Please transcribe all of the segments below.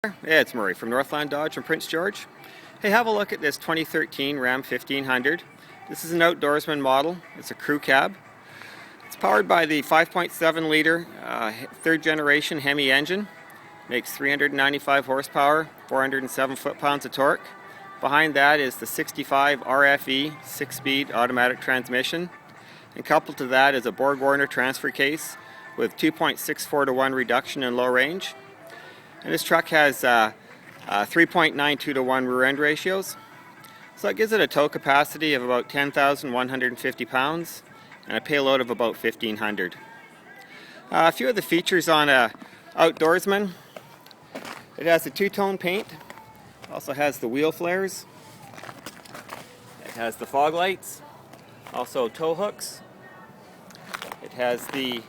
Yeah, it's Murray from Northland Dodge in Prince George. Hey, have a look at this 2013 Ram 1500. This is an Outdoorsman model. It's a crew cab. It's powered by the 5.7 liter third generation Hemi engine. Makes 395 horsepower, 407 foot-pounds of torque. Behind that is the 65 RFE 6-speed automatic transmission. And coupled to that is a Borg-Warner transfer case with 2.64 to 1 reduction in low range. And this truck has 3.92 to 1 rear end ratios. So that gives it a tow capacity of about 10,150 pounds and a payload of about 1,500. A few of the features on a Outdoorsman. It has a two-tone paint. It also has the wheel flares. It has the fog lights. Also tow hooks. It has the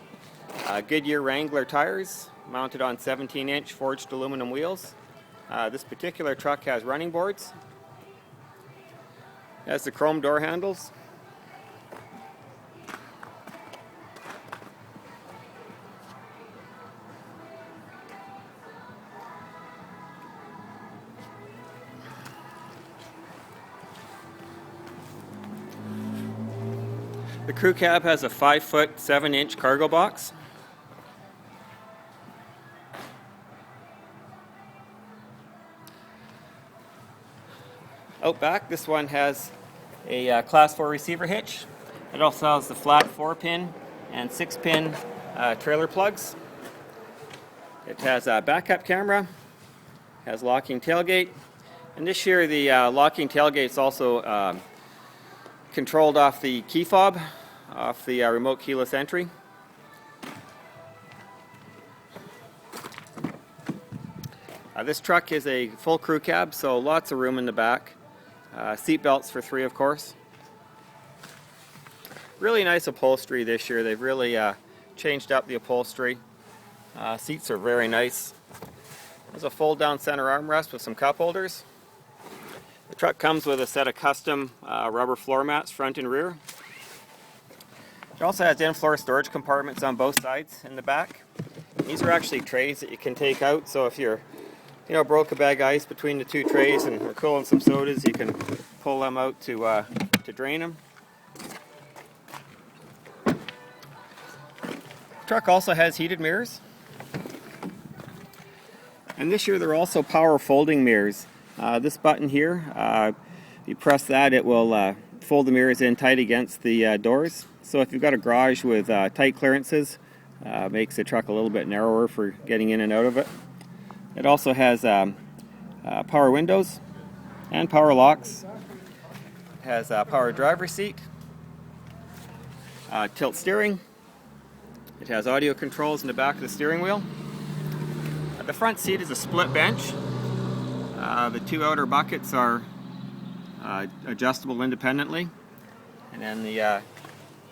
Goodyear Wrangler tires mounted on 17-inch forged aluminum wheels. This particular truck has running boards. It has the chrome door handles. The crew cab has a 5-foot 7-inch cargo box. Out back, this one has a Class 4 receiver hitch. It also has the flat 4-pin and 6-pin trailer plugs. It has a backup camera, has locking tailgate, and this year the locking tailgate is also controlled off the key fob, off the remote keyless entry. This truck is a full crew cab, so lots of room in the back. Seat belts for 3, of course. Really nice upholstery this year. They've really changed up the upholstery. Seats are very nice. There's a fold-down center armrest with some cup holders. The truck comes with a set of custom rubber floor mats front and rear. It also has in-floor storage compartments on both sides in the back. These are actually trays that you can take out, so if you're broke a bag of ice between the two trays and are cooling some sodas, you can pull them out to drain them. The truck also has heated mirrors. And this year they're also power folding mirrors. This button here, you press that, it will fold the mirrors in tight against the doors. So if you've got a garage with tight clearances, makes the truck a little bit narrower for getting in and out of it. It also has power windows and power locks. It has a power driver's seat, tilt steering. It has audio controls in the back of the steering wheel. The front seat is a split bench. The two outer buckets are adjustable independently, and then the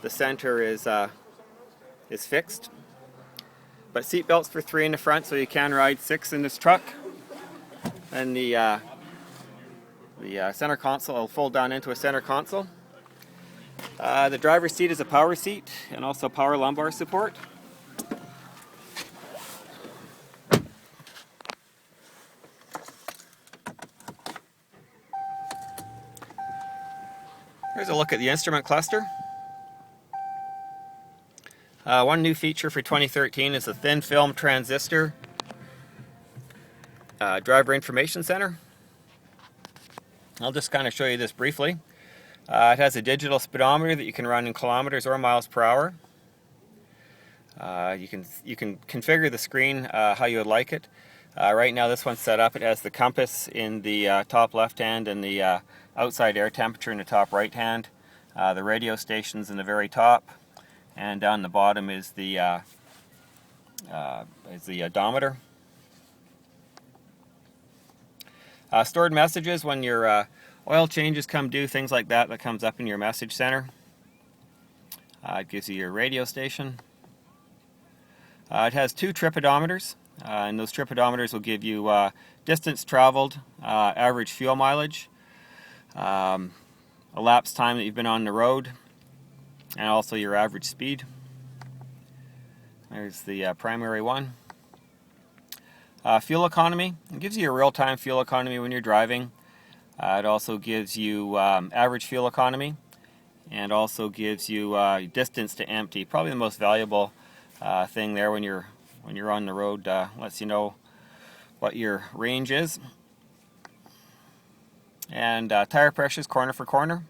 center is fixed. But seat belts for 3 in the front, so you can ride 6 in this truck. And the center console will fold down into a center console. The driver's seat is a power seat and also power lumbar support. Here's a look at the instrument cluster. One new feature for 2013 is a thin film transistor driver information center. I'll just kind of show you this briefly. It has a digital speedometer that you can run in kilometers or miles per hour. You can configure the screen how you would like it. Right now this one's set up. It has the compass in the top left hand and the outside air temperature in the top right hand. The radio station's in the very top. And down the bottom is the odometer. Stored messages when your oil changes come due, things like that comes up in your message center. It gives you your radio station. It has 2 trip odometers, and those trip odometers will give you distance traveled, average fuel mileage, elapsed time that you've been on the road, and also your average speed. There's the primary one. Fuel economy. It gives you a real-time fuel economy when you're driving. It also gives you average fuel economy, and also gives you distance to empty. Probably the most valuable thing there when you're on the road. Lets you know what your range is. And tire pressures corner for corner.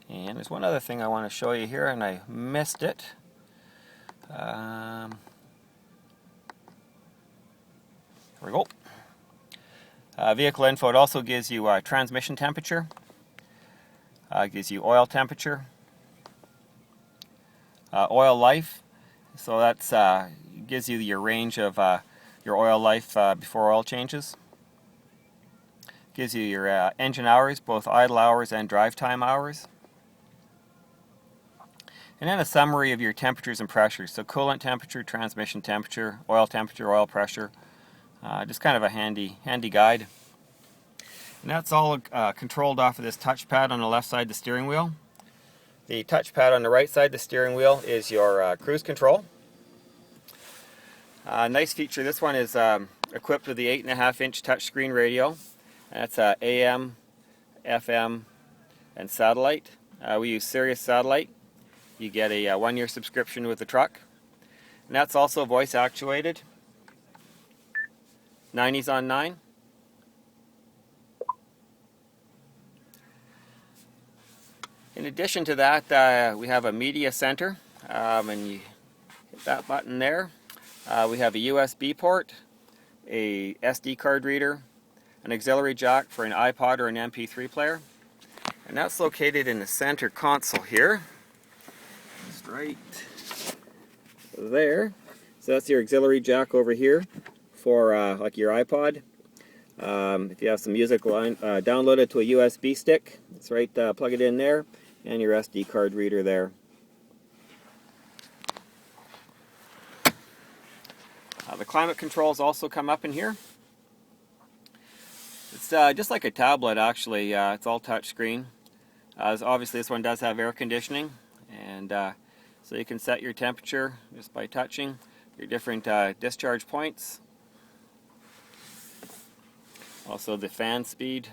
And there's one other thing I want to show you here, and I missed it. There we go. Vehicle info. It also gives you transmission temperature. Gives you oil temperature. Oil life. So that's gives you your range of your oil life before oil changes. Gives you your engine hours, both idle hours and drive time hours. And then a summary of your temperatures and pressures. So coolant temperature, transmission temperature, oil pressure. Just kind of a handy guide. And that's all controlled off of this touchpad on the left side of the steering wheel. The touchpad on the right side of the steering wheel is your cruise control. Nice feature. This one is equipped with the 8.5-inch touchscreen radio. That's AM, FM, and satellite. We use Sirius satellite. You get a 1-year subscription with the truck. And that's also voice actuated. 90s on 9. In addition to that, we have a media center, and you hit that button there. We have a USB port, a SD card reader, an auxiliary jack for an iPod or an MP3 player, and that's located in the center console here. Just right there. So that's your auxiliary jack over here for like your iPod. If you have some music downloaded to a USB stick, that's right, plug it in there, and your SD card reader there. The climate controls also come up in here. It's just like a tablet actually. It's all touchscreen. Obviously this one does have air conditioning, and so you can set your temperature just by touching your different discharge points. Also the fan speed.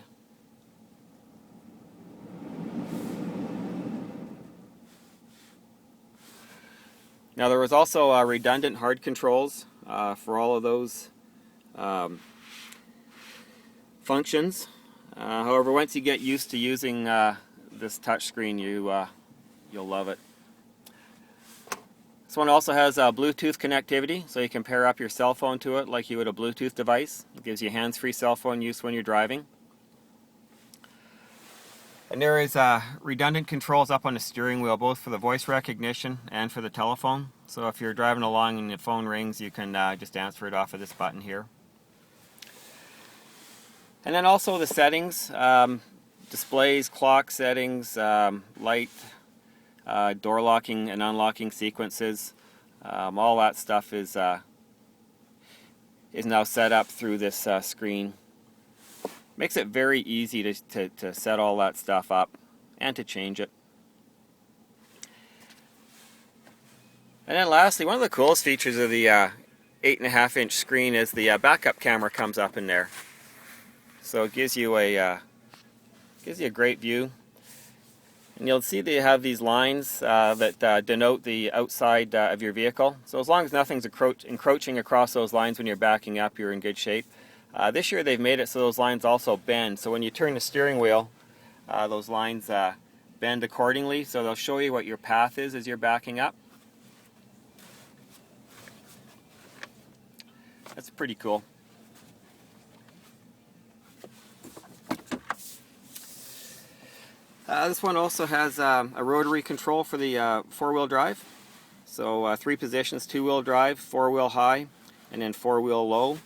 Now there was also redundant hard controls for all of those functions. However, once you get used to using this touchscreen, you'll love it. This one also has Bluetooth connectivity, so you can pair up your cell phone to it like you would a Bluetooth device. It gives you hands-free cell phone use when you're driving. And there is redundant controls up on the steering wheel, both for the voice recognition and for the telephone. So if you're driving along and the phone rings, you can just answer it off of this button here. And then also the settings, displays, clock settings, light, door locking and unlocking sequences. All that stuff is now set up through this screen. Makes it very easy to set all that stuff up and to change it. And then lastly, one of the coolest features of the 8.5-inch screen is the backup camera comes up in there. So it gives you a great view. And you'll see they have these lines that denote the outside of your vehicle. So as long as nothing's encroaching across those lines when you're backing up, you're in good shape. This year they've made it so those lines also bend. So when you turn the steering wheel, those lines bend accordingly. So they'll show you what your path is as you're backing up. That's pretty cool. This one also has a rotary control for the four-wheel drive. So 3 positions, 2-wheel drive, 4-wheel high, and then 4-wheel low.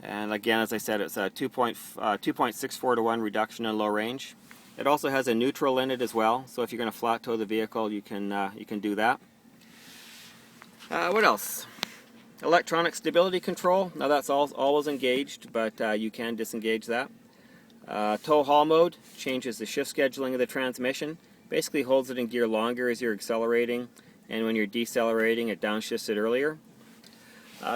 And again, as I said, it's a 2.64 to 1 reduction in low range. It also has a neutral in it as well, so if you're going to flat tow the vehicle, you can do that. What else? Electronic stability control. Now that's always engaged, but you can disengage that. Tow haul mode changes the shift scheduling of the transmission. Basically holds it in gear longer as you're accelerating, and when you're decelerating, it downshifts it earlier.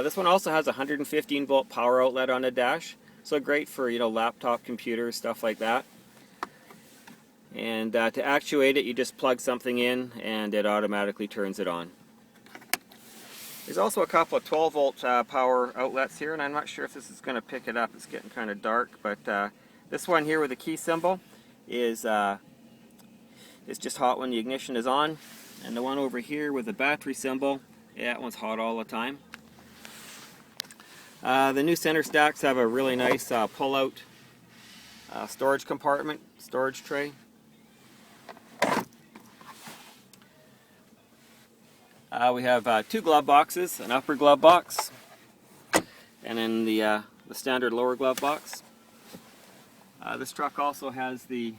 This one also has a 115 volt power outlet on the dash, so great for, you know, laptop computers, stuff like that. And to actuate it, you just plug something in and it automatically turns it on. There's also a couple of 12 volt power outlets here, and I'm not sure if this is going to pick it up. It's getting kind of dark, but this one here with the key symbol is it's just hot when the ignition is on, and the one over here with the battery symbol, yeah, that one's hot all the time. The new center stacks have a really nice pull-out storage compartment, storage tray. We have two glove boxes, an upper glove box, and then the standard lower glove box. This truck also has the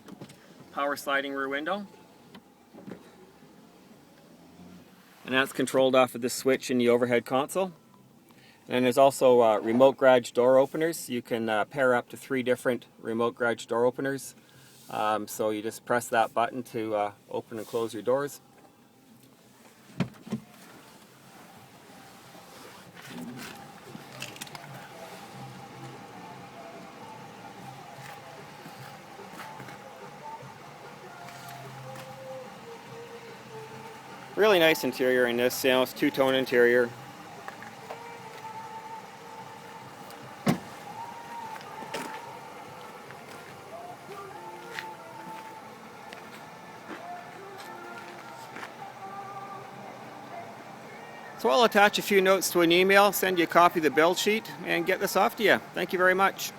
power sliding rear window, and that's controlled off of this switch in the overhead console. And there's also remote garage door openers. You can pair up to 3 different remote garage door openers. So you just press that button to open and close your doors. Really nice interior in this, you know, it's two-tone interior. So I'll attach a few notes to an email, send you a copy of the build sheet, and get this off to you. Thank you very much.